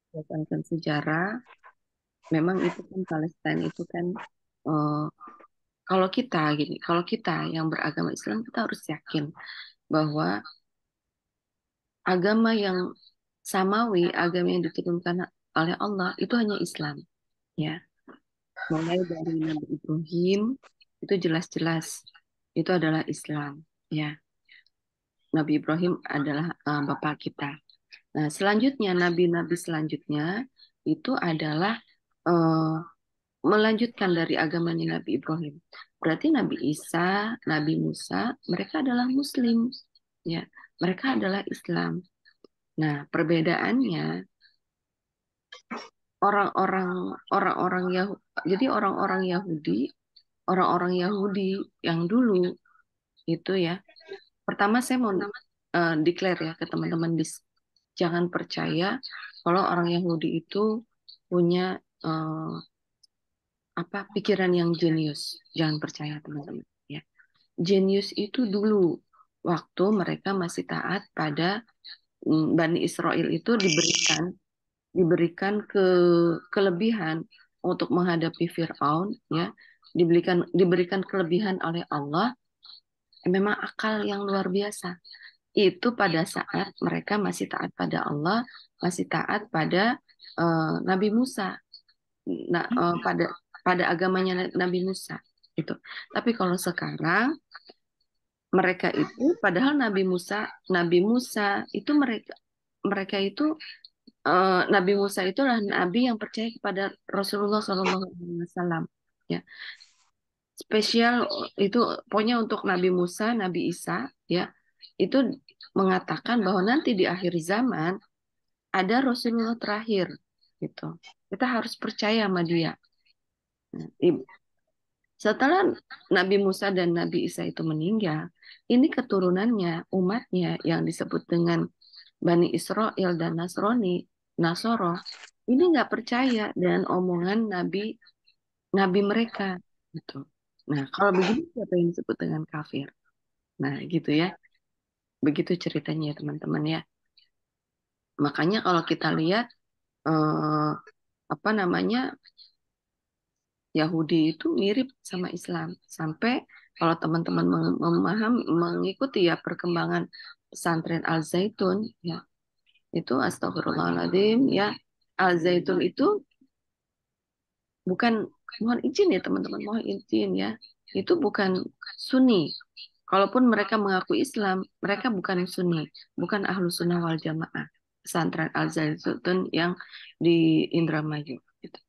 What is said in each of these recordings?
berdasarkan sejarah, memang itu kan Palestina itu kan eh, kalau kita yang beragama Islam kita harus yakin bahwa agama yang samawi, agama yang diturunkan oleh Allah itu hanya Islam, ya. Mulai dari Nabi Ibrahim itu jelas-jelas itu adalah Islam, ya. Nabi Ibrahim adalah bapak kita. Nah, selanjutnya nabi-nabi selanjutnya itu adalah eh, melanjutkan dari agamanya Nabi Ibrahim. Berarti Nabi Isa, Nabi Musa, mereka adalah Muslim, ya. Mereka adalah Islam. Nah, perbedaannya orang-orang Yahudi, jadi orang-orang Yahudi yang dulu itu ya. Pertama saya mau declare ya ke teman-teman jangan percaya kalau orang Yahudi itu punya eh, apa pikiran yang jenius. Jangan percaya teman-teman ya. Jenius itu dulu waktu mereka masih taat pada Bani Israel itu diberikan kelebihan untuk menghadapi Firaun ya, diberikan kelebihan oleh Allah, memang akal yang luar biasa. Itu pada saat mereka masih taat pada Allah, masih taat pada Nabi Musa, pada agamanya Nabi Musa itu. Tapi kalau sekarang mereka itu, padahal Nabi Musa itu mereka mereka itu Nabi Musa itulah nabi yang percaya kepada Rasulullah SAW. Ya, spesial itu pokoknya untuk Nabi Musa, Nabi Isa, ya, itu mengatakan bahwa nanti di akhir zaman ada Rasulullah terakhir, gitu. Kita harus percaya sama dia. Nah, setelah Nabi Musa dan Nabi Isa itu meninggal, ini keturunannya, umatnya yang disebut dengan Bani Israel dan Nasoro, ini nggak percaya dengan omongan nabi mereka, gitu. Nah, kalau begini siapa yang disebut dengan kafir? Nah, gitu ya. Begitu ceritanya ya teman-teman ya. Makanya kalau kita lihat eh, apa namanya Yahudi itu mirip sama Islam. Sampai kalau teman-teman mengikuti ya perkembangan pesantren Al Zaitun ya, itu astagfirullahaladzim ya. Al Zaitun itu bukan, mohon izin ya teman-teman, mohon izin ya. Itu bukan Sunni. Kalaupun mereka mengaku Islam, mereka bukan Sunni, bukan Ahlu Sunnah wal Jamaah. Pesantren Al Zaitun yang di Indramayu. Gitu.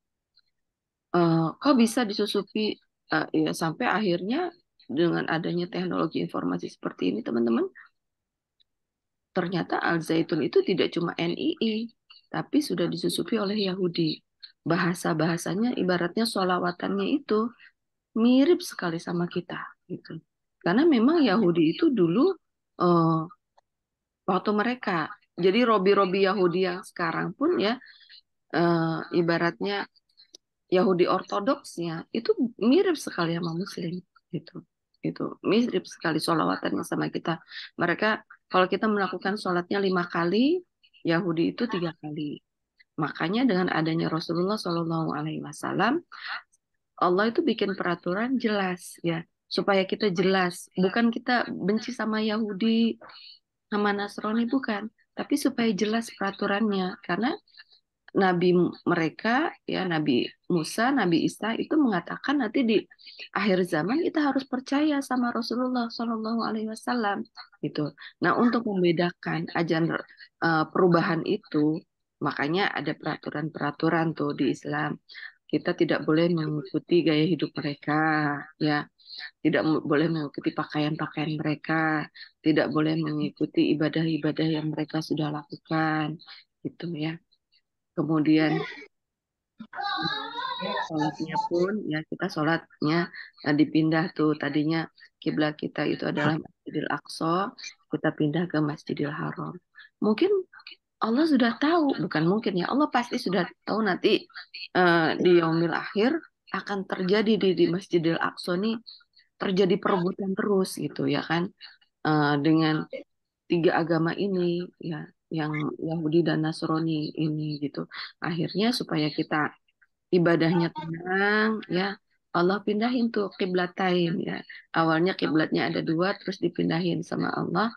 Kok bisa disusupi ya sampai akhirnya dengan adanya teknologi informasi seperti ini, teman-teman, ternyata Al Zaitun itu tidak cuma NII, tapi sudah disusupi oleh Yahudi. Bahasa-bahasanya ibaratnya sholawatannya itu mirip sekali sama kita gitu. Karena memang Yahudi itu dulu eh, waktu mereka jadi robi-robi Yahudi yang sekarang pun ya ibaratnya Yahudi ortodoksnya itu mirip sekali sama Muslim gitu. Itu mirip sekali sholawatannya sama kita. Mereka kalau kita melakukan sholatnya 5 kali, Yahudi itu 3 kali. Makanya dengan adanya Rasulullah SAW, Allah itu bikin peraturan jelas ya, supaya kita jelas, bukan kita benci sama Yahudi, sama Nasrani bukan, tapi supaya jelas peraturannya, karena Nabi mereka ya Nabi Musa, Nabi Isa itu mengatakan nanti di akhir zaman kita harus percaya sama Rasulullah Shallallahu Alaihi Wasallam gitu. Nah untuk membedakan ajaran perubahan itu, makanya ada peraturan-peraturan tuh di Islam. Kita tidak boleh mengikuti gaya hidup mereka, ya. Tidak boleh mengikuti pakaian-pakaian mereka, tidak boleh mengikuti ibadah-ibadah yang mereka sudah lakukan, gitu ya. Kemudian sholatnya pun ya kita sholatnya dipindah tuh, tadinya kiblat kita itu adalah Masjidil Aqsa, kita pindah ke Masjidil Haram. Mungkin Allah sudah tahu, bukan mungkin ya, Allah pasti sudah tahu nanti di yaumil akhir akan terjadi di Masjidil Aqsa nih, terjadi perebutan terus gitu ya kan. Dengan tiga agama ini ya. yang Yahudi dan Nasrani ini gitu. Akhirnya supaya kita ibadahnya tenang ya, Allah pindahin tuh kiblatain ya. Awalnya kiblatnya ada dua, terus dipindahin sama Allah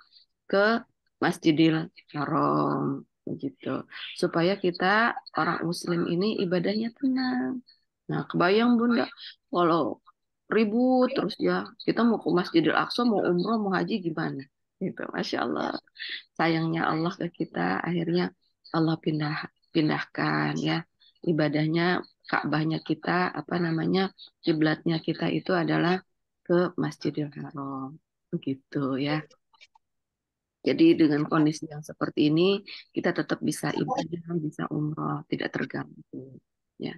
ke Masjidil Haram begitu. Supaya kita orang Muslim ini ibadahnya tenang. Nah, kebayang Bunda, kalau ribut terus ya, kita mau ke Masjidil Aqsa, mau umroh, mau haji gimana? Gitu, Masya Allah. Sayangnya Allah ke kita, akhirnya Allah pindahkan ya ibadahnya, Ka'bahnya kita, apa namanya, kiblatnya kita itu adalah ke Masjidil Haram. Begitu ya. Jadi dengan kondisi yang seperti ini, kita tetap bisa ibadah, bisa umroh, tidak terganggu. Ya,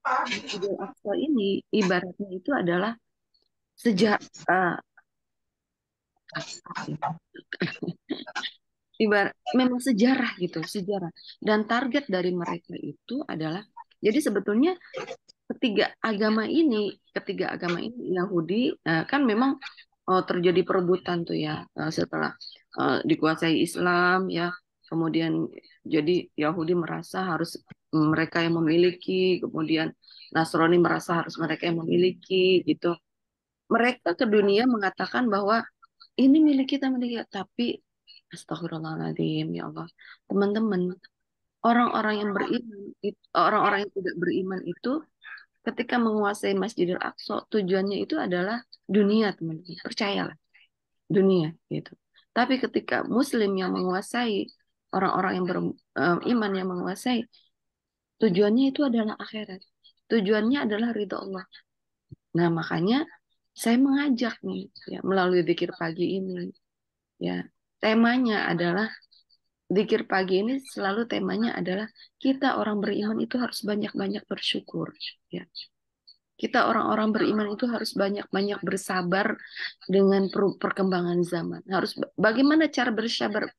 Masjidil Aqsa ini ibaratnya itu adalah sejak memang sejarah gitu, sejarah. Dan target dari mereka itu adalah, jadi sebetulnya ketiga agama ini Yahudi kan memang terjadi perebutan tuh ya setelah dikuasai Islam ya, kemudian jadi Yahudi merasa harus mereka yang memiliki, kemudian Nasrani merasa harus mereka yang memiliki gitu. Mereka ke dunia mengatakan bahwa ini milik kita, tapi astagfirullahaladzim ya Allah, teman-teman, orang-orang yang beriman, orang-orang yang tidak beriman itu ketika menguasai Masjidil Aqsa, tujuannya itu adalah dunia, teman-teman. Percayalah, dunia gitu. Tapi ketika Muslim yang menguasai, orang-orang yang beriman yang menguasai, tujuannya itu adalah akhirat. Tujuannya adalah ridho Allah. Nah, makanya saya mengajak nih, ya, melalui zikir pagi ini, ya, temanya adalah zikir pagi ini selalu temanya adalah kita orang beriman itu harus banyak-banyak bersyukur, ya. Kita orang-orang beriman itu harus banyak-banyak bersabar dengan perkembangan zaman. Harus bagaimana cara bersabar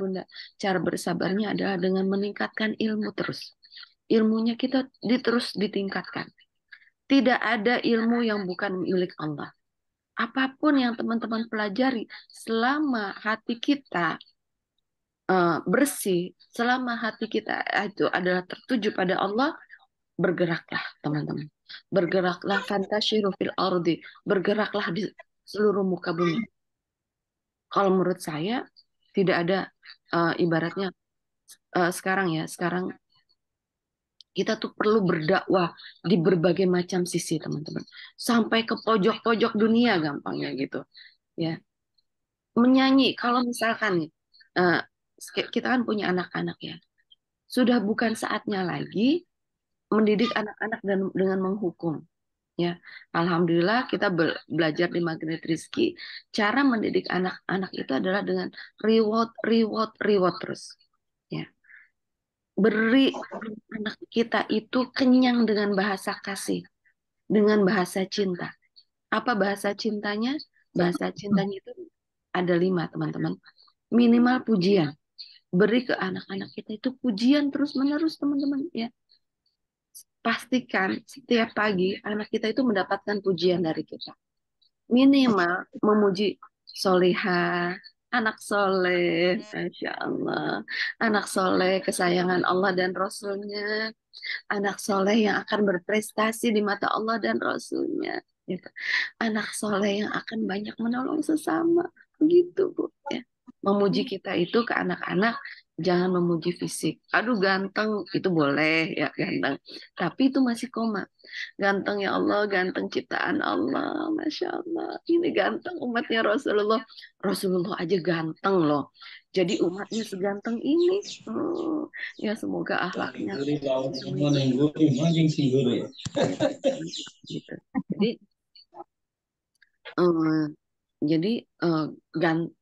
Bunda? Cara bersabarnya adalah dengan meningkatkan ilmu terus. Ilmunya kita terus ditingkatkan. Tidak ada ilmu yang bukan milik Allah. Apapun yang teman-teman pelajari, selama hati kita bersih, selama hati kita itu adalah tertuju pada Allah, bergeraklah teman-teman. Bergeraklah fantasyiru fil ardi. Bergeraklah di seluruh muka bumi. Kalau menurut saya tidak ada ibaratnya sekarang kita tuh perlu berdakwah di berbagai macam sisi teman-teman. Sampai ke pojok-pojok dunia gampangnya gitu. Ya, menyanyi kalau misalkan nih eh, kita kan punya anak-anak ya. Sudah bukan saatnya lagi mendidik anak-anak dan dengan menghukum. Ya, alhamdulillah kita belajar di Magnet Rizki. Cara mendidik anak-anak itu adalah dengan reward, reward, reward terus. Ya, beri anak kita itu kenyang dengan bahasa kasih, dengan bahasa cinta. Apa bahasa cintanya? Bahasa cintanya itu ada 5, teman-teman. Minimal pujian. Beri ke anak-anak kita itu pujian terus-menerus, teman-teman. Ya, pastikan setiap pagi anak kita itu mendapatkan pujian dari kita. Minimal memuji solihah, anak soleh, Masya Allah, anak soleh kesayangan Allah dan Rasulnya, anak soleh yang akan berprestasi di mata Allah dan Rasulnya, gitu. Anak soleh yang akan banyak menolong sesama, begitu Bu. Ya. Memuji kita itu ke anak-anak, jangan memuji fisik. Aduh ganteng, itu boleh ya ganteng, tapi itu masih koma. Ganteng ya Allah, ganteng ciptaan Allah, Masya Allah. Ini ganteng umatnya Rasulullah. Rasulullah aja ganteng loh. Jadi umatnya seganteng ini. Oh, ya semoga akhlaknya sesuai dengan ya, gitu. Jadi eh, jadi eh, gan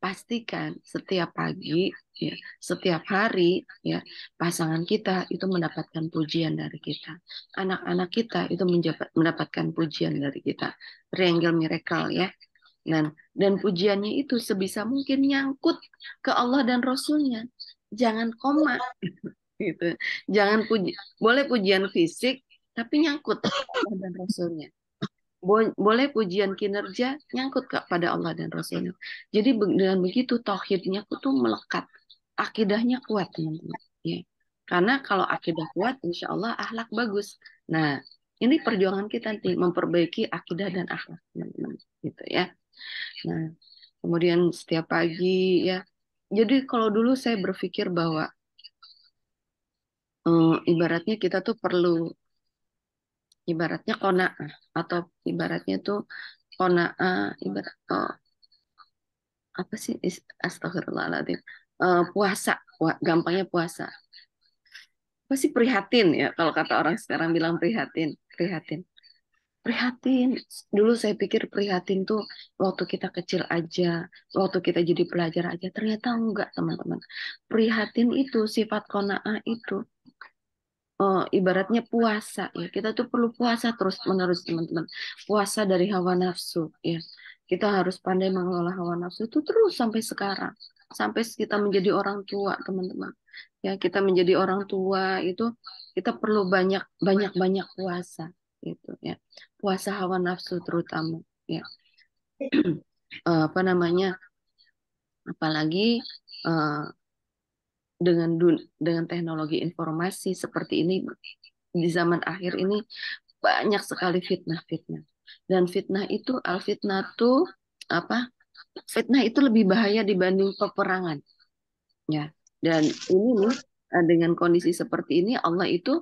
pastikan setiap pagi ya, setiap hari ya, pasangan kita itu mendapatkan pujian dari kita. Anak-anak kita itu mendapatkan pujian dari kita. Triangle miracle ya. Dan pujiannya itu sebisa mungkin nyangkut ke Allah dan Rasulnya. Jangan koma gitu. Jangan boleh pujian fisik tapi nyangkut ke Allah dan Rasulnya. boleh pujian kinerja nyangkut pada Allah dan Rasulnya. Jadi dengan begitu tauhidnya tuh melekat, akidahnya kuat teman-teman. Ya. Karena kalau akidah kuat, insya Allah akhlak bagus. Nah, ini perjuangan kita nanti memperbaiki akidah dan akhlak teman-teman, gitu ya. Nah, kemudian setiap pagi ya. Jadi kalau dulu saya berpikir bahwa ibaratnya kita tuh perlu ibaratnya qanaah atau ibaratnya tuh qanaah ibarat apa sih astagfirullahaladzim. Puasa gampangnya puasa apa sih prihatin ya kalau kata orang sekarang bilang prihatin prihatin prihatin. Dulu saya pikir prihatin tuh waktu kita kecil aja, waktu kita jadi pelajar aja, ternyata enggak teman-teman. Prihatin itu sifat qanaah itu ibaratnya puasa ya. Kita tuh perlu puasa terus menerus teman-teman. Puasa dari hawa nafsu ya. Kita harus pandai mengelola hawa nafsu itu terus sampai sekarang. Sampai kita menjadi orang tua teman-teman. Ya, kita menjadi orang tua itu kita perlu banyak banyak banyak puasa gitu ya. Puasa hawa nafsu terutama ya. Apa namanya? Apalagi eh, dengan teknologi informasi seperti ini di zaman akhir ini banyak sekali fitnah-fitnah. Dan fitnah itu al-fitnah tuh apa? Fitnah itu lebih bahaya dibanding peperangan, ya. Dan ini nih dengan kondisi seperti ini Allah itu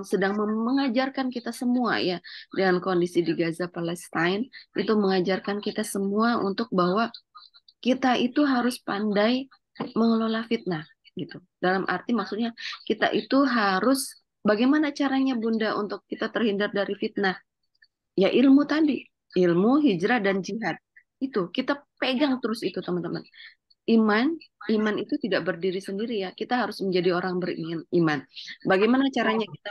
sedang mengajarkan kita semua ya dengan kondisi di Gaza Palestine itu mengajarkan kita semua untuk bahwa kita itu harus pandai mengelola fitnah gitu. Dalam arti maksudnya kita itu harus bagaimana caranya Bunda untuk kita terhindar dari fitnah? Ya ilmu tadi, ilmu, hijrah dan jihad. Itu kita pegang terus itu teman-teman. Iman, iman itu tidak berdiri sendiri ya. Kita harus menjadi orang beriman. Bagaimana caranya kita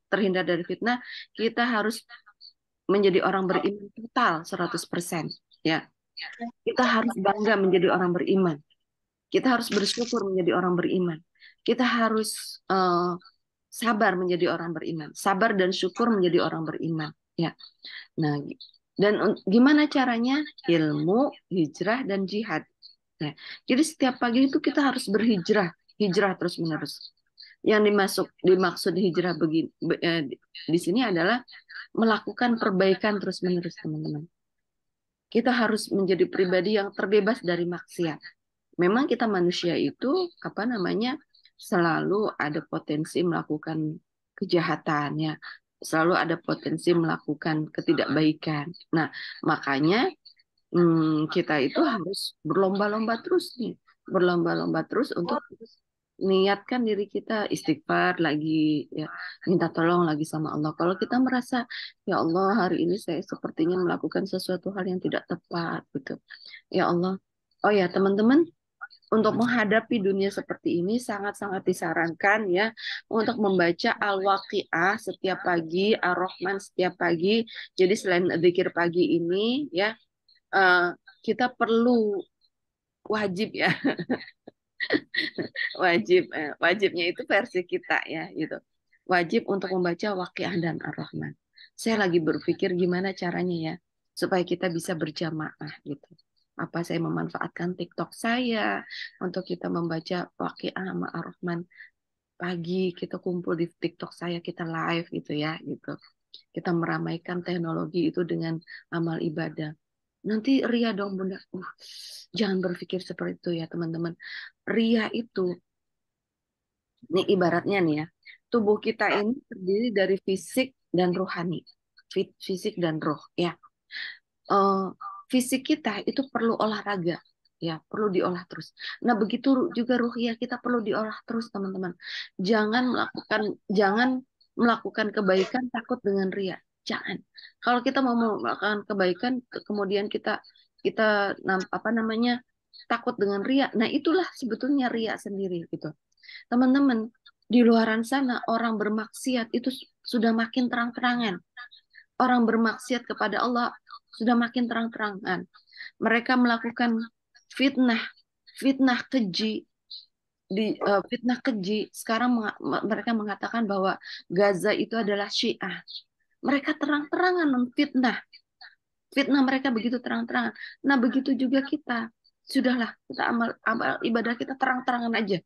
terhindar dari fitnah? Kita harus menjadi orang beriman total 100%. Ya. Kita harus bangga menjadi orang beriman. Kita harus bersyukur menjadi orang beriman. Kita harus sabar menjadi orang beriman. Sabar dan syukur menjadi orang beriman. Ya. Nah, dan gimana caranya? Ilmu, hijrah, dan jihad. Nah, jadi setiap pagi itu kita harus berhijrah, hijrah terus-menerus. Yang dimaksud hijrah di sini adalah melakukan perbaikan terus-menerus, teman-teman. Kita harus menjadi pribadi yang terbebas dari maksiat. Memang kita manusia itu apa namanya selalu ada potensi melakukan kejahatan ya, selalu ada potensi melakukan ketidakbaikan. Nah, makanya kita itu harus berlomba-lomba terus nih, berlomba-lomba terus untuk niatkan diri kita istighfar lagi ya, minta tolong lagi sama Allah. Kalau kita merasa ya Allah hari ini saya sepertinya melakukan sesuatu hal yang tidak tepat gitu. Ya Allah. Oh ya teman-teman, untuk menghadapi dunia seperti ini sangat-sangat disarankan ya untuk membaca Al-Waqiah setiap pagi, Ar-Rahman setiap pagi. Jadi selain zikir pagi ini ya eh, kita perlu wajib ya wajibnya itu versi kita ya gitu wajib untuk membaca Waqiah dan Ar-Rahman. Saya lagi berpikir gimana caranya ya supaya kita bisa berjamaah gitu. Apa saya memanfaatkan TikTok saya untuk kita membaca Waqiah sama Ar-Rahman pagi kita kumpul di TikTok saya kita live gitu ya gitu. Kita meramaikan teknologi itu dengan amal ibadah. Nanti ria dong Bunda. Jangan berpikir seperti itu ya teman-teman. Ria itu, nih ibaratnya nih ya, tubuh kita ini terdiri dari fisik dan rohani. Fisik dan roh ya. Eh, Fisik kita itu perlu olahraga. Ya, perlu diolah terus. Nah, begitu juga ruh ya, kita perlu diolah terus, teman-teman. Jangan melakukan kebaikan takut dengan ria. Jangan. Kalau kita mau melakukan kebaikan, kemudian kita apa namanya takut dengan ria. Nah, itulah sebetulnya ria sendiri gitu. Teman-teman, di luaran sana orang bermaksiat itu sudah makin terang-terangan. Orang bermaksiat kepada Allah sudah makin terang-terangan. Mereka melakukan fitnah, fitnah keji fitnah keji. Sekarang mereka mengatakan bahwa Gaza itu adalah Syiah. Mereka terang-terangan memfitnah. Fitnah mereka begitu terang-terangan. Nah, begitu juga kita. Sudahlah, kita amal ibadah kita terang-terangan aja.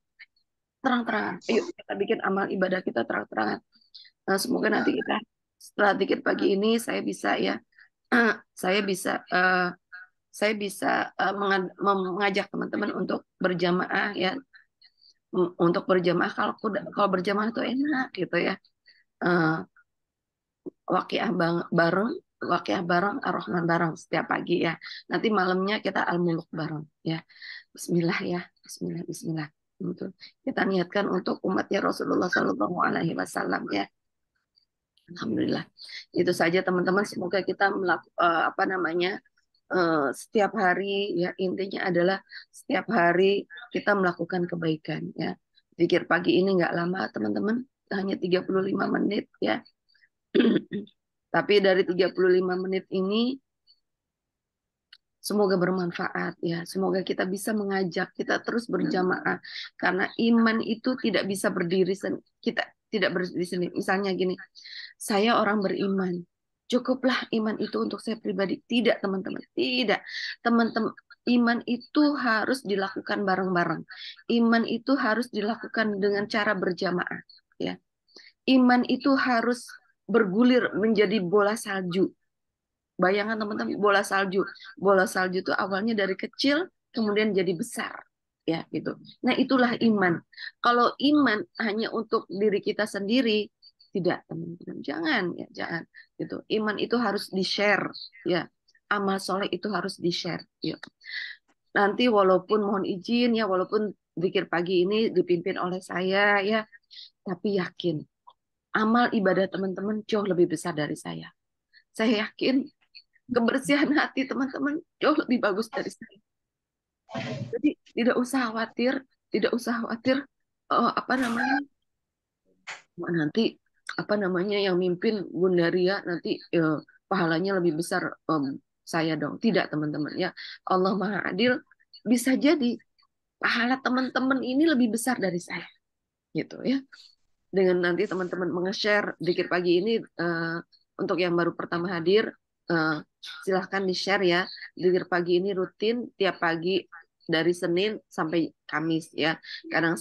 Terang-terangan. Ayo kita bikin amal ibadah kita terang-terangan. Nah, semoga nanti kita setelah dikit pagi ini saya bisa ya, saya bisa saya bisa mengajak teman-teman untuk berjamaah ya, untuk berjamaah. Kalau berjamaah itu enak gitu ya. Eh, Waqiah bareng, Waqiah bareng, Ar-Rahman bareng setiap pagi ya. Nanti malamnya kita Al-Muluk bareng ya. Bismillah ya, Bismillah, Bismillah. Untuk kita niatkan untuk umatnya Rasulullah Shallallahu Alaihi Wasallam ya. Alhamdulillah. Itu saja teman-teman. Semoga kita apa namanya, setiap hari ya, intinya adalah setiap hari kita melakukan kebaikan ya. Zikir pagi ini nggak lama teman-teman, hanya 35 menit ya. Tapi dari 35 menit ini semoga bermanfaat ya. Semoga kita bisa mengajak, kita terus berjamaah. Karena iman itu tidak bisa berdiri kita tidak berdiri sendiri. Misalnya gini, saya orang beriman. Cukuplah iman itu untuk saya pribadi. Tidak, teman-teman. Tidak. Teman-teman, iman itu harus dilakukan bareng-bareng. Iman itu harus dilakukan dengan cara berjamaah, ya. Iman itu harus bergulir menjadi bola salju. Bayangkan teman-teman, bola salju. Bola salju itu awalnya dari kecil, kemudian jadi besar. Ya, gitu. Nah, itulah iman. Kalau iman hanya untuk diri kita sendiri, tidak, teman-teman. Jangan, ya, jangan. Gitu. Iman itu harus di-share, ya. Amal soleh itu harus di-share. Ya. Nanti walaupun mohon izin, ya, walaupun zikir pagi ini dipimpin oleh saya, ya, tapi yakin, amal ibadah teman-teman jauh lebih besar dari saya. Saya yakin kebersihan hati teman-teman jauh lebih bagus dari saya. Jadi tidak usah khawatir, tidak usah khawatir apa namanya nanti apa namanya yang mimpin Bunda Ria nanti pahalanya lebih besar saya dong. Tidak teman-teman ya. Allah Maha Adil, bisa jadi pahala teman-teman ini lebih besar dari saya gitu ya. Dengan nanti teman-teman menge-share dikir pagi ini untuk yang baru pertama hadir, uh, silahkan di-share ya. Dikir pagi ini rutin tiap pagi dari Senin sampai Kamis ya. Kadang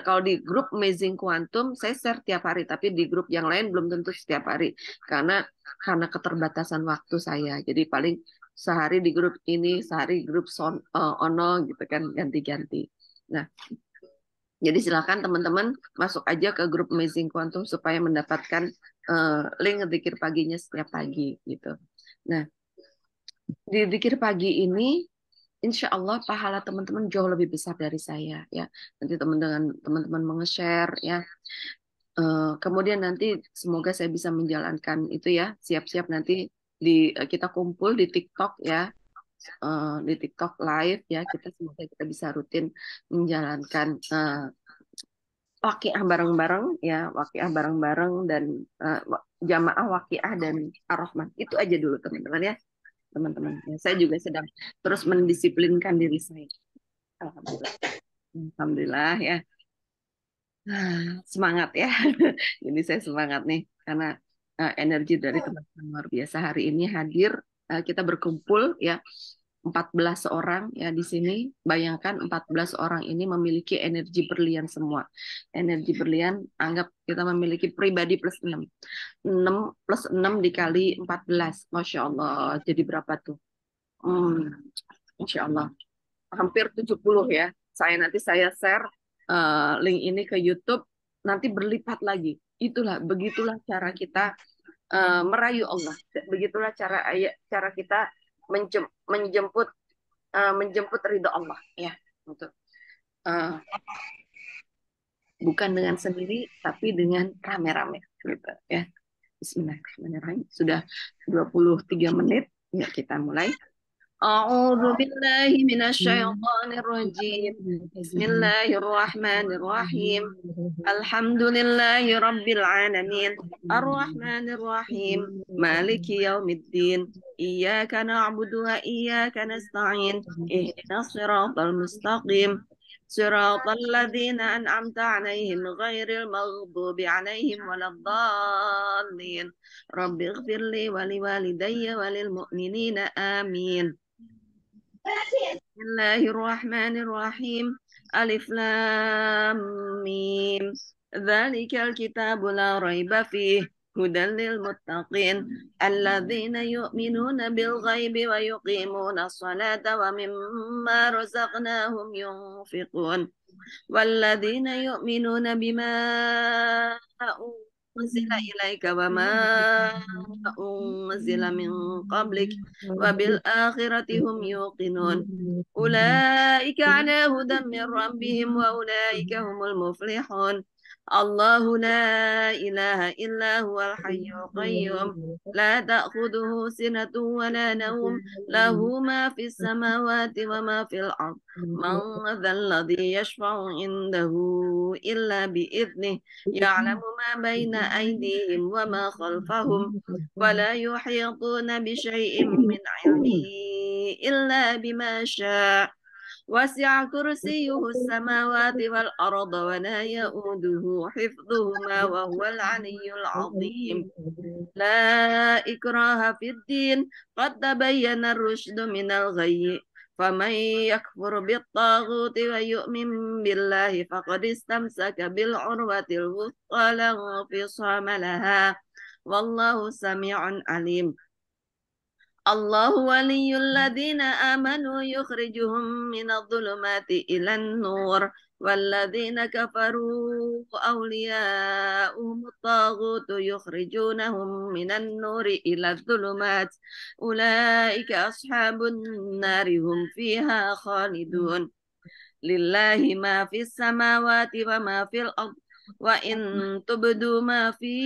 kalau di grup Amazing Quantum saya share tiap hari, tapi di grup yang lain belum tentu setiap hari karena keterbatasan waktu saya. Jadi paling sehari di grup ini, sehari grup Ono gitu kan, ganti-ganti. Nah, jadi silakan teman-teman masuk aja ke grup Amazing Quantum supaya mendapatkan link zikir paginya setiap pagi gitu. Nah, di zikir pagi ini insya Allah pahala teman-teman jauh lebih besar dari saya ya. Nanti teman-teman menge-share ya. Kemudian nanti semoga saya bisa menjalankan itu ya. Siap-siap nanti kita kumpul di TikTok ya. Di TikTok live ya. Semoga kita bisa rutin menjalankan waqiah bareng-bareng ya, waqiah bareng-bareng dan jamaah waqiah dan ar-Rahman. Itu aja dulu teman-teman ya. Teman-teman. Ya, saya juga sedang terus mendisiplinkan diri saya. Alhamdulillah. Alhamdulillah ya. Semangat ya. Jadi saya semangat nih karena energi dari teman-teman luar biasa hari ini hadir, kita berkumpul ya, 14 orang ya di sini. Bayangkan 14 orang ini memiliki energi berlian semua. Energi berlian, anggap kita memiliki pribadi plus 6. 6 plus 6 dikali 14. Masya Allah. Jadi berapa tuh? Masya Allah. Hampir 70 ya. Nanti saya share link ini ke YouTube. Nanti berlipat lagi. Begitulah cara kita merayu Allah. Begitulah cara kita menjemput menjemput ridho Allah ya, untuk bukan dengan sendiri tapi dengan rame-rame gitu ya. Bismillahirrahmanirrahim. Sudah 23 menit ya, kita mulai. A'udzu billahi minasyaitonir rajim. Bismillahirrahmanirrahim. Alhamdulillahi rabbil alamin. Arrahmanir rahim. Maliki yaumiddin. Iyyaka na'budu wa iyyaka nasta'in. Ihdinas siratal mustaqim. صراط الذين أنعمت عليهم غير المغضوب عليهم ولا الضالين رب اغفر لي ولوالدي وللمؤمنين آمين. بسم الله الرحمن الرحيم. ألف لام ميم ذلك الكتاب لا ريب فيه هدى للمتقين الذين يؤمنون بالغيب ويقيمون الصلاة ومما رزقناهم ينفقون والذين يؤمنون بما أنزل إليك وما أنزل من قبلك وبالآخرة هم يوقنون أولئك على هدى من ربهم وأولئك هم المفلحون الله لا إله إلا هو الحي القيوم لا تأخذه سنة ولا نوم له ما في السماوات وما في الأرض من ذا الذي يشفع عنده إلا بإذنه يعلم ما بين أيديهم وما خلفهم ولا يحيطون بشيء من علمه إلا بما شاء وسع كرسيه السماوات والأرض ولا يؤوده حفظهما وهو العلي العظيم لا إكراه في الدين قد تبين الرشد من الغي فمن يكفر بالطاغوت ويؤمن بالله فقد استمسك بالعروة الوثقى لا انفصام لها والله سميع عليم الله ولي الذين آمنوا يخرجهم من الظلمات إلى النور والذين كفروا أولياؤهم الطاغوت يخرجونهم من النور إلى الظلمات أولئك أصحاب النار هم فيها خالدون لله ما في السماوات وما في الأرض وإن تبدوا ما في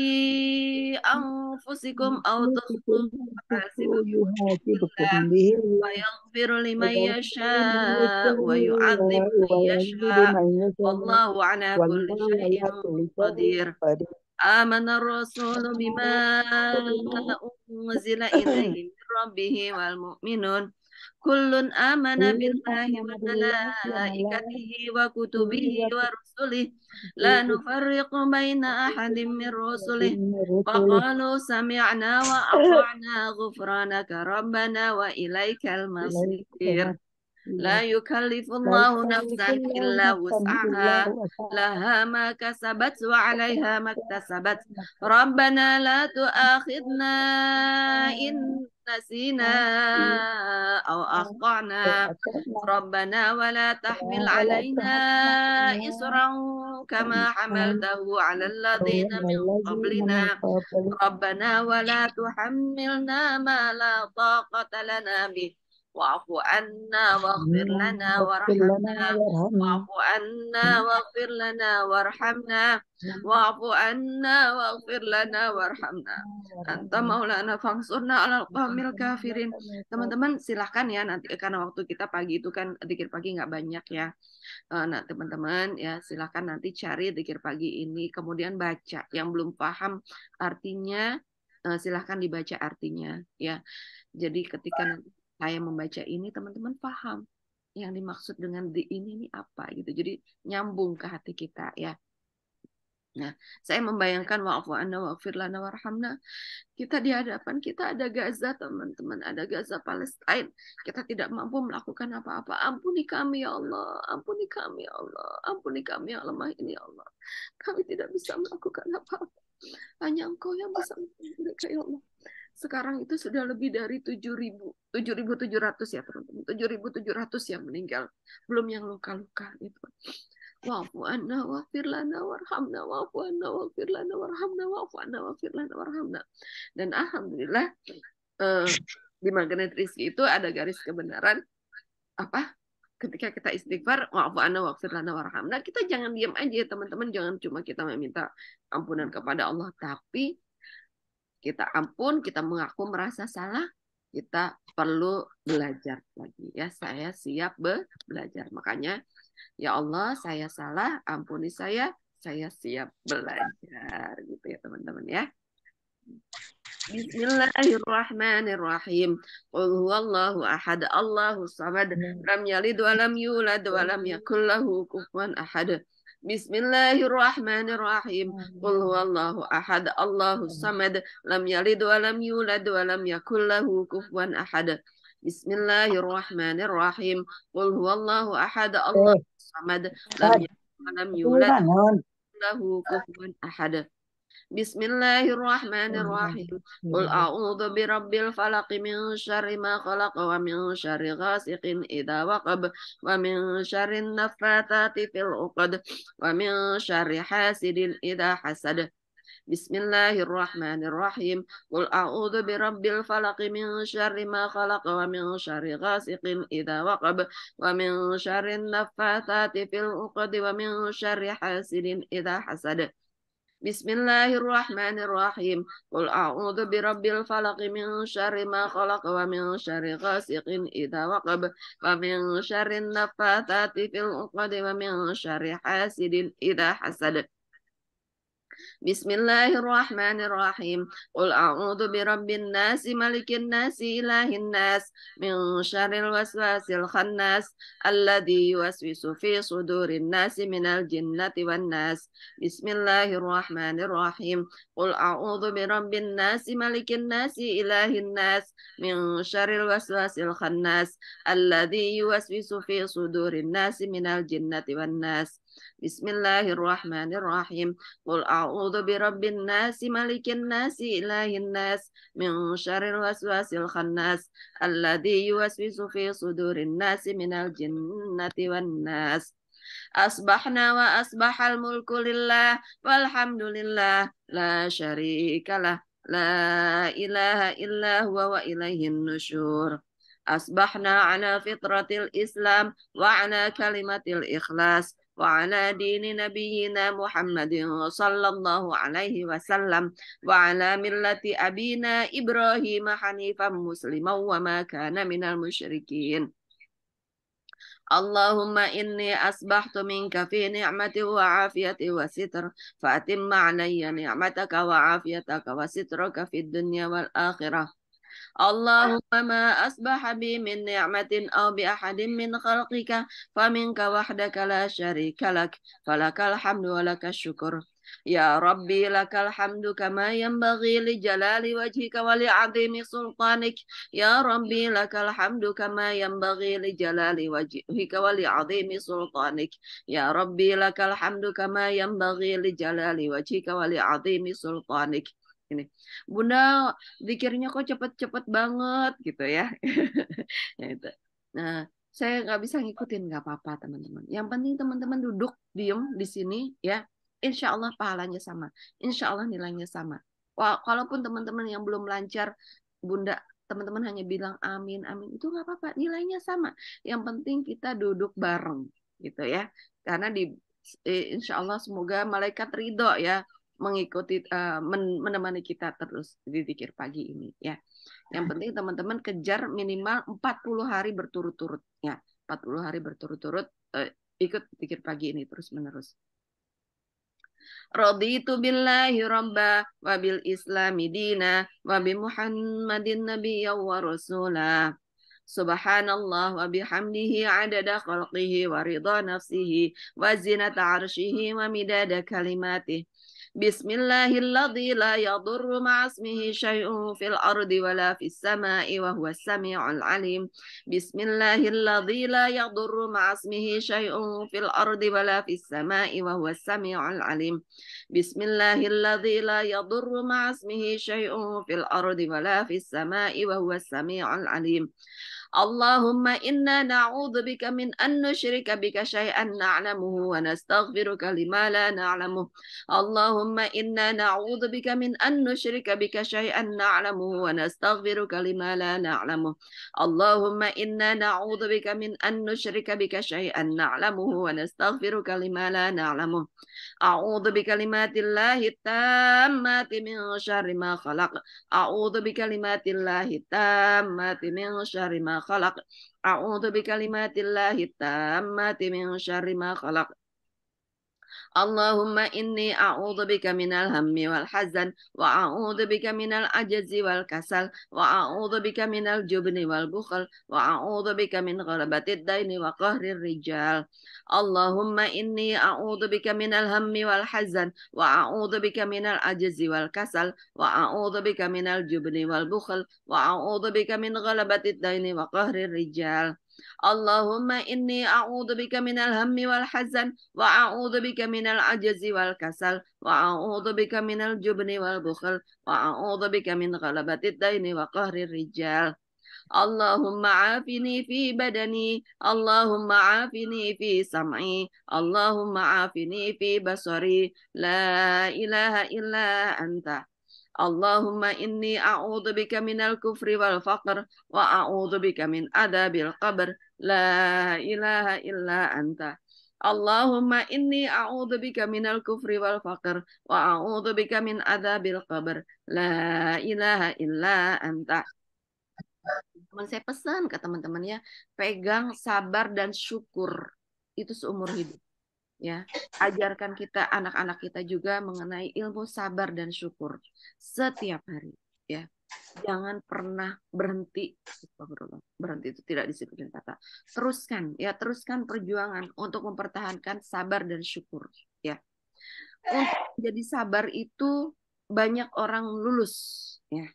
أنفسكم أو تخفوه فحاسبكم يحاسبكم الله به الله ويغفر لمن ويغفر من يشاء ويعذب يشاء من ويعذب يشاء من يشاء والله على كل والله شيء على كل شيء قدير قدير. آمن الرسول بما أنزل إليه من ربه والمؤمنون كل آمن كل بالله آمن بالله وملائكته وملائكته وكتبه ورسله لا نفرق بين أحد من رسله من رسله وقالوا سمعنا وأطعنا غفرانك ربنا وإليك إليك المصير لا المصير. يكلف لا الله يكلف نفسا الله إلا نفسا إلا وسعها وسعها لها ما كسبت وعليها ما اكتسبت ربنا لا تؤاخذنا إن نسينا أو أخطأنا ربنا ولا تحمل ولا علينا تحملنا إصرا كما حملته على الذين من الذين من قبلنا قبل ربنا ولا تحملنا ما لا طاقة لنا به واعف عنا واغفر لنا واغفر لنا وارحمنا وارحمنا واعف عنا واغفر لنا وارحمنا واعف عنا واغفر لنا وارحمنا أنت مولانا فانsurna alal qawmil kafirin. Teman-teman silahkan ya nanti karena waktu kita pagi itu kan zikir pagi nggak banyak ya. Nah teman-teman ya silahkan nanti cari zikir pagi ini kemudian baca. Yang belum paham artinya silahkan dibaca artinya ya. Jadi ketika nanti saya membaca ini teman-teman paham yang dimaksud dengan di ini apa gitu. Jadi nyambung ke hati kita ya. Nah, saya membayangkan wa'fu anna waghfir lana warhamna. Kita di hadapan kita ada Gaza, teman-teman, ada Gaza Palestina. Kita tidak mampu melakukan apa-apa. Ampuni kami ya Allah, ampuni kami ya Allah, ampuni kami yang lemah ini ya Allah. Kami tidak bisa melakukan apa-apa. Hanya Engkau yang bisa melakukan mereka ya Allah. Sekarang itu sudah lebih dari 7.700 ya teman-teman. 7.700 yang meninggal. Belum yang luka-luka itu. Wa'fu anna waghfir lana warhamna wa'fu anna waghfir lana warhamna wa'fu anna waghfir lana warhamna. Dan alhamdulillah di Magnet Rizki itu ada garis kebenaran apa? Ketika kita istighfar, wa'fu anna waghfir lana warhamna, kita jangan diam aja teman-teman, jangan cuma kita meminta ampunan kepada Allah, tapi kita ampun, kita mengaku merasa salah, kita perlu belajar lagi ya. Saya siap belajar. Makanya ya Allah, saya salah, ampuni saya siap belajar gitu ya teman-teman ya. Bismillahirrahmanirrahim. Qul huwallahu ahad, Allahus samad, lam yalid wa lam yulad wa lam yakul lahu kufuwan ahad. Bismillahirrahmanirrahim. Qul huwallahu ahad, Allahus samad, lam yalid wa lam yulad wa lam yakul lahu kufuwan ahad. Bismillahirrahmanirrahim. Qul huwallahu ahad, Allahus samad, lam Ustaz, yalid wa lam itu yulad wa naon? lam yakul lahu kufuwan ahad. Bismillahirrahmanirrahim. Qul a'udzu birabbil falaq min syarri ma khalaq wa min syarri ghasiqin idza waqab wa min syarri naffatsati fil 'uqad wa min syarri hasidin idza hasad. Bismillahirrahmanirrahim. Qul a'udzu birabbil falaq min syarri ma khalaq wa min syarri ghasiqin idza waqab wa min syarri naffatsati fil 'uqad wa min syarri hasidin idza hasad. Bismillahirrahmanirrahim. Qul a'udzu birabbil falaq min syarri ma khalaq wa min syarri ghasiqin idza waqab wa min syarri naffatsati fil 'uqad wa min syarri hasidin idza hasad. Bismillahirrahmanirrahim. Qul a'udzu birabbin nas, malikin nas, ilahin nas, min syarril waswasil khannas, alladzi yuwaswisu fi sudurin nas minal jinnati wan nas. Bismillahirrahmanirrahim. Qul a'udzu birabbin nas, malikin nas, ilahin nas, min syarril waswasil khannas, alladzi yuwaswisu fi sudurin nas minal jinnati wan nas. Bismillahirrahmanirrahim. Qul a'udzu birabbin nasi malikin nasi ilahin nas min syarril waswasil khannas alladzi yuwaswisu fi sudurin nasi minal jinnati wan nas. Asbahna wa asbahal mulku lillah walhamdulillah la syarikalah la ilaha illa huwa wa ilaihin nusyur. Asbahna ala fitratil Islam wa ala kalimatil ikhlas wa ala dini nabiyyina Muhammadin sallallahu alaihi wasallam wa ala millati abina Ibrahim hanifan musliman wa ma kana minal musyrikin. Allahumma inni asbahtu minka fi ni'mati wa afiyati wa sitr fa'atimma alayya ni'mataka wa afiyataka wa sitraka fid dunya wal akhirah. Allahumma ma asbaha bi min ni'matin aw bi ahadin min khalqika faminka wahdaka la syarika lak falakal hamdu wa lakas syukur. Ya Rabbi lakal hamdu kama yanbaghi li jalali wajhika wa li 'azimi sultanik. Ya Rabbi lakal hamdu kama yanbaghi li jalali wajhika wa li 'azimi sultanik. Ya Rabbi lakal hamdu kama yanbaghi li jalali wajhika wa li 'azimi sultanik. Ini Bunda zikirnya kok cepet-cepet banget gitu ya. Ya itu. Nah, saya nggak bisa ngikutin, nggak apa-apa teman-teman. Yang penting teman-teman duduk diem di sini ya. Insya Allah pahalanya sama. Insya Allah nilainya sama. Walaupun teman-teman yang belum lancar, Bunda teman-teman hanya bilang amin amin itu nggak apa-apa, nilainya sama. Yang penting kita duduk bareng gitu ya. Karena Insya Allah semoga malaikat ridho ya mengikuti menemani kita terus di zikir pagi ini ya. Yang penting teman-teman kejar minimal 40 hari berturut-turut ya. 40 hari berturut-turut ikut zikir pagi ini terus-menerus. Raditu billahi rabba wa bil islami dina wa bi Muhammadin nabiyya wa rasula. Subhanallah wa bihamdihi adada khalqihi wa ridha nafsihi wa zinata arshihi wa midada kalimatih. Bismillahilladzi la yadurru ma'asmihi syai'un fil ardi wala fis sama'i wa huwas sami'ul alim. Bismillahilladzi la yadurru ma'asmihi syai'un fil ardi wala fis sama'i wa huwas sami'ul alim. Bismillahilladzi la yadurru ma'asmihi syai'un fil ardi wala fis sama'i wa huwas sami'ul alim. Allahumma inna na'udzu bika min an nusyrika bika syai'an na'lamuhu wa nastaghfiruka lima la na'lamuh. Allahumma inna na'udzu bika min an nusyrika bika syai'an na'lamuhu wa nastaghfiruka lima la na'lamuh. Allahumma inna na'udzu bika min an nusyrika bika syai'an na'lamuhu wa nastaghfiruka lima la na'lamuh. A'udzu bikalimatillahi tammati min syarri ma khalaq. A'udzu bikalimatillahi tammati min syarri ma khalaq. A'udzu bikalimatillahi tammati min syarri ma khalaq. اللهم إني أعوذ بك من الهم والحزن وأعوذ بك من العجز والكسل وأعوذ بك من الجبن والبخل وأعوذ بك من غلبة الدين وقهر الرجال اللهم إني أعوذ بك من الهم والحزن وأعوذ بك من العجز والكسل وأعوذ بك من الجبن والبخل وأعوذ بك من غلبة الدين وقهر الرجال اللهم إني أعوذ بك من الهم والحزن وأعوذ بك من العجز والكسل وأعوذ بك من الجبن والبخل وأعوذ بك من غلبة الدين وقهر الرجال اللهم عافني في بدني اللهم عافني في سمعي اللهم عافني في بصري لا إله إلا أنت اللهم إني أعوذ بك من الكفر والفقر وأعوذ بك من عذاب القبر لا إله إلا أنت اللهم إني أعوذ بك من الكفر والفقر وأعوذ بك من عذاب القبر لا إله إلا أنت. Teman saya pesan ke teman-temannya, pegang sabar dan syukur itu seumur hidup. Ya, ajarkan kita anak-anak kita juga mengenai ilmu sabar dan syukur setiap hari. Ya, jangan pernah berhenti. Berhenti itu tidak disebutkan kata. Teruskan, ya teruskan perjuangan untuk mempertahankan sabar dan syukur. Ya, untuk menjadi sabar itu banyak orang lulus. Ya,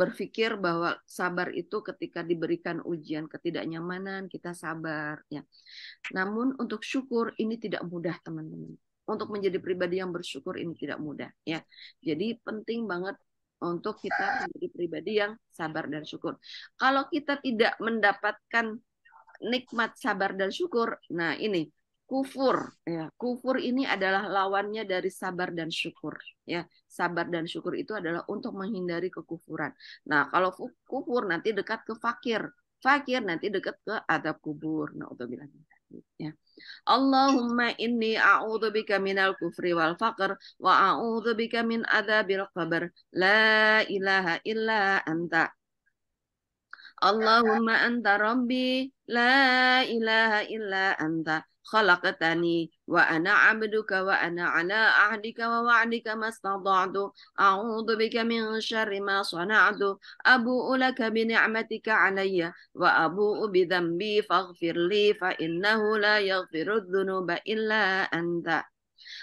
berpikir bahwa sabar itu ketika diberikan ujian ketidaknyamanan kita sabar ya. Namun untuk syukur ini tidak mudah teman-teman. Untuk menjadi pribadi yang bersyukur ini tidak mudah ya. Jadi penting banget untuk kita menjadi pribadi yang sabar dan syukur. Kalau kita tidak mendapatkan nikmat sabar dan syukur, nah ini kufur ya. Kufur ini adalah lawannya dari sabar dan syukur ya. Sabar dan syukur itu adalah untuk menghindari kekufuran. Nah, kalau kufur nanti dekat ke fakir. Fakir nanti dekat ke adab kubur. Nauzubillah ya. Allahumma inni a'udzubika minal kufri wal faqr wa a'udzubika min adzabil qabr. La ilaha illa anta. Allahumma anta rabbi la ilaha illa anta khalaqtani wa ana 'abduka wa ana 'ala ahdika wa wa'dika mastata'tu a'udzu bika min syarri ma sana'tu abu'u laka bi ni'matika 'alayya wa abu'u bi dhanbi faghfir li fa innahu la yaghfiru dzunuba illa anta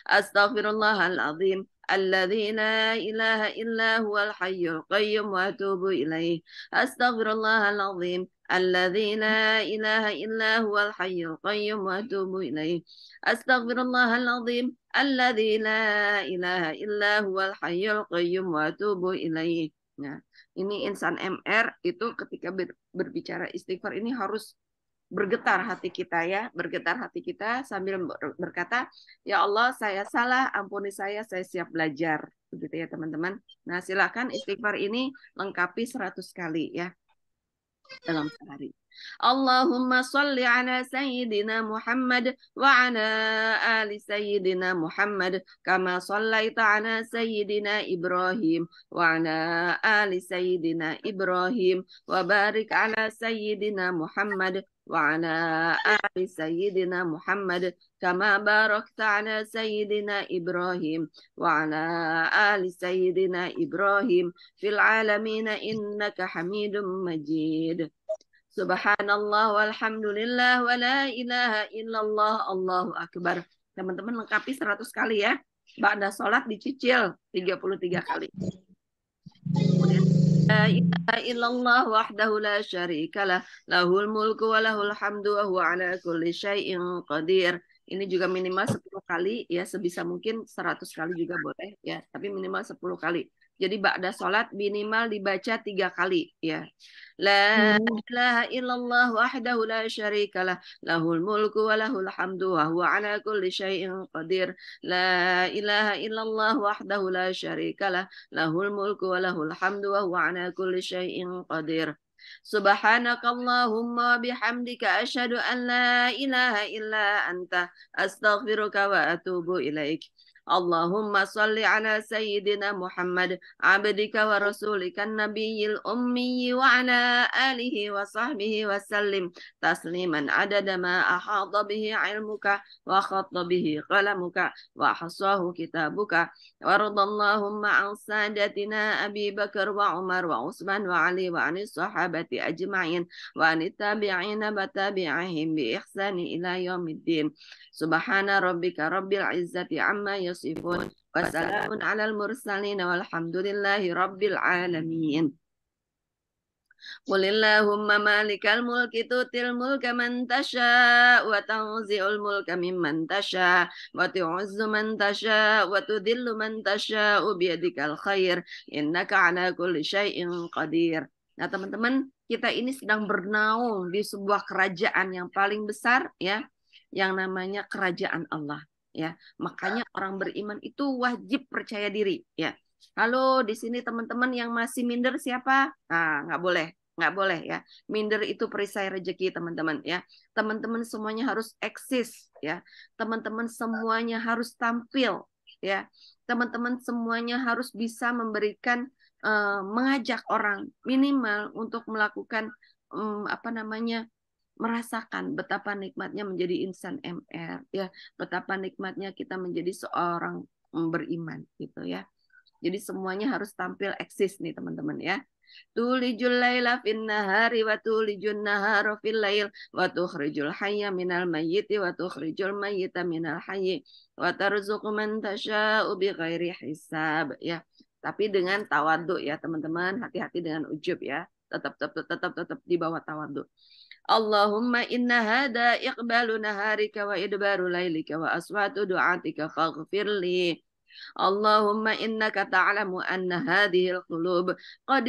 astaghfirullahal azim الذي لا إله إلا هو الحي القيوم وأتوب إليه أستغفر الله العظيم الذي لا إله إلا هو الحي القيوم وأتوب إليه أستغفر الله العظيم الذي لا إله إلا هو الحي القيوم وأتوب إليه. Nah, ini insan MR itu ketika berbicara istighfar ini harus bergetar hati kita ya, bergetar hati kita sambil berkata, ya Allah saya salah, ampuni saya siap belajar. Begitu ya teman-teman. Nah silakan istighfar ini lengkapi 100 kali ya dalam sehari. Allahumma salli ala Sayyidina Muhammad wa ala ali Sayyidina Muhammad kama sallaita ala Sayyidina Ibrahim wa ala ali Sayyidina Ibrahim wa barik ala Sayyidina Muhammad وعلى آل سيدنا محمد كما باركت على سيدنا إبراهيم وعلى آل سيدنا إبراهيم في العالمين إنك حميد مجيد Subhanallah walhamdulillah wa la ilaha illallah Allahu akbar. Teman-teman lengkapi 100 kali ya. Ba'da sholat dicicil 33 kali. Kemudian la ilaha illallah wahdahu la syarika lah lahul mulku wa lahul hamdu wa huwa ala kulli syai'in qadir. Ini juga minimal 10 kali ya, sebisa mungkin 100 kali juga boleh ya, tapi minimal 10 kali. Jadi ba'da sholat minimal dibaca 3 kali ya. La ilaha illallah wahdahu la syarikalah lahul mulku wa lahul hamdu wa huwa ala kulli syai'in qadir. La ilaha illallah wahdahu la syarikalah lahul mulku wa lahul hamdu wa huwa ala kulli syai'in qadir. Subhanakallahumma bihamdika asyhadu an la ilaha illa anta astaghfiruka wa atubu ilaik. Allahumma salli ala sayyidina Muhammad abdika wa rasulika nabiyil ummi wa ala alihi wa sahbihi wa sallim tasliman adada ma ahata bihi ilmuka wa khatta bihi qalamuka wa hasahu kitabuka waradallahumma an sadatina Abi Bakar wa Umar wa Utsman wa Ali wa anis sahabati ajma'in wa anit tabi'ina wa tabi'ihim bi ihsani ila yaumiddin. Subhana rabbika rabbil izzati amma yasifun wa salamun alal mursalin walhamdulillahi rabbil alamin. Qulillahumma malikal mulki tutil mulka man tasha wa tanzi'ul mulka mimman tasha wa tu'izzu man tasha wa tudhillu man tasha biyadikal khair innaka ala kulli syai'in qadir. Nah, teman-teman, kita ini sedang bernaung di sebuah kerajaan yang paling besar ya, yang namanya kerajaan Allah ya. Makanya orang beriman itu wajib percaya diri ya. Halo, di sini teman-teman yang masih minder siapa? Nah, nggak boleh ya. Minder itu perisai rezeki teman-teman ya. Teman-teman semuanya harus eksis ya. Teman-teman semuanya harus tampil ya. Teman-teman semuanya harus bisa memberikan, mengajak orang minimal untuk melakukan, apa namanya, merasakan betapa nikmatnya menjadi insan MR ya. Betapa nikmatnya kita menjadi seorang beriman gitu ya. Jadi semuanya harus tampil eksis nih teman-teman ya. Tulijul laila fin nahari wa tulijun nahara fil lail wa tukhrijul hayya minal mayyiti wa tukhrijul mayyita minal hayyi wa tarzuqu man tasya'u bighairi hisab ya. Tapi dengan tawadhu ya teman-teman, hati-hati dengan ujub ya. Tetap di bawah tawadhu. Allahumma inna hada iqbalu naharika wa idbaru lailika wa aswatu du'atika faghfirli. Allahumma innaka ta'lamu anna hadhihi al-qulub qad